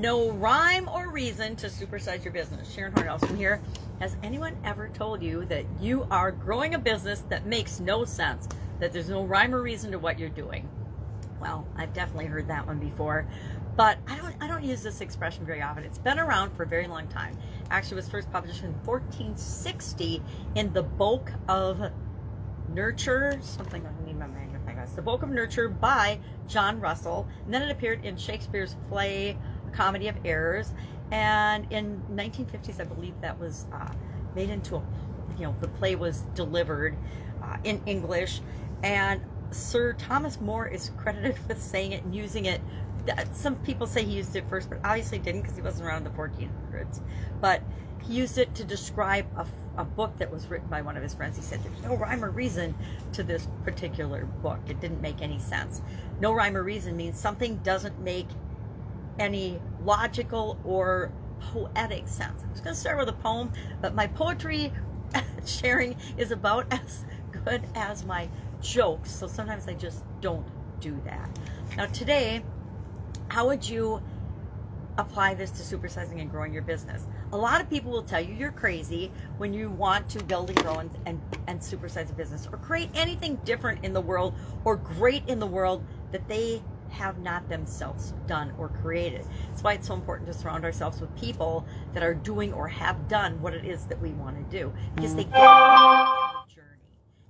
No rhyme or reason to supersize your business. Sharon Horne-Ellstrom here. Has anyone ever told you that you are growing a business that makes no sense? That there's no rhyme or reason to what you're doing? Well, I've definitely heard that one before, but I don't use this expression very often. It's been around for a very long time. Actually, it was first published in 1460 in the Book of Nurture, something I need my magnifying glass. The Book of Nurture by John Russell, and then it appeared in Shakespeare's play, A Comedy of Errors, and in 1950s, I believe that was made into a, the play was delivered in English, and Sir Thomas More is credited with saying it and using it. Some people say he used it first, but obviously didn't because he wasn't around in the 1400s. But he used it to describe a book that was written by one of his friends. He said there's no rhyme or reason to this particular book. It didn't make any sense. No rhyme or reason means something doesn't make any logical or poetic sense. I was going to start with a poem, but my poetry sharing is about as good as my jokes, so sometimes I just don't do that. Now today, how would you apply this to supersizing and growing your business? A lot of people will tell you you're crazy when you want to build and grow and supersize a business or create anything different in the world or great in the world that they have not themselves done or created. That's why it's so important to surround ourselves with people that are doing or have done what it is that we want to do, because they get the journey.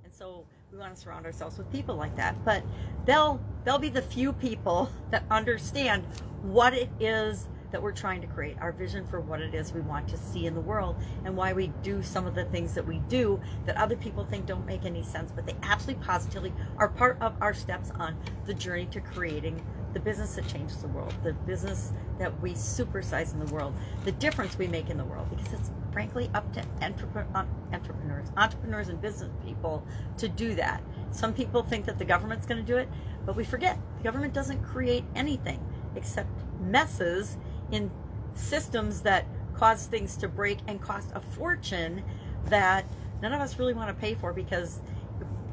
And so we want to surround ourselves with people like that, but they'll be the few people that understand what it is that we're trying to create, our vision for what it is we want to see in the world, and why we do some of the things that we do that other people think don't make any sense, but they absolutely positively are part of our steps on the journey to creating the business that changes the world, the business that we supersize in the world, the difference we make in the world, because it's frankly up to entrepreneurs and business people to do that. Some people think that the government's going to do it, but we forget the government doesn't create anything except messes in systems that cause things to break and cost a fortune that none of us really want to pay for, because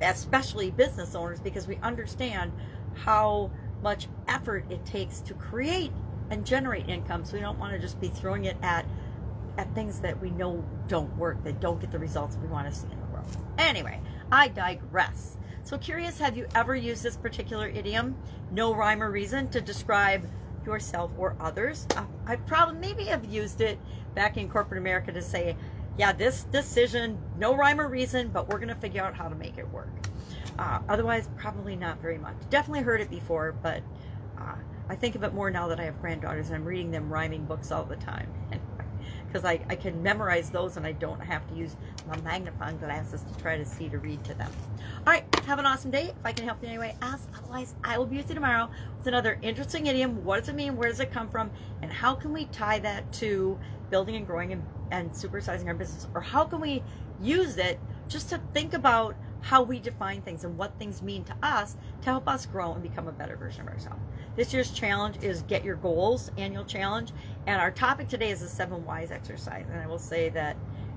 especially business owners, because we understand how much effort it takes to create and generate income. So we don't want to just be throwing it at things that we know don't work, that don't get the results we want to see in the world. Anyway, I digress. So curious, have you ever used this particular idiom, no rhyme or reason, to describe yourself or others? I probably maybe have used it back in corporate America to say, yeah, this decision, no rhyme or reason, but we're going to figure out how to make it work. Otherwise, probably not very much. Definitely heard it before, but I think of it more now that I have granddaughters and I'm reading them rhyming books all the time. Because I can memorize those and I don't have to use my magnifying glasses to try to see to read to them. All right, have an awesome day. If I can help you in any way, ask. Otherwise, I will be with you tomorrow with another interesting idiom. What does it mean? Where does it come from? And how can we tie that to building and growing and supersizing our business? Or how can we use it just to think about how we define things and what things mean to us to help us grow and become a better version of ourselves. This year's challenge is Get Your Goals annual challenge, and our topic today is the 7 Whys exercise. And I will say that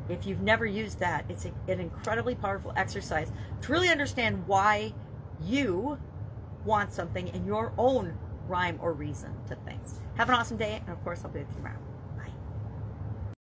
if you've never used that, it's an incredibly powerful exercise to really understand why you want something in your own rhyme or reason to things. Have an awesome day, and of course I'll be with you tomorrow.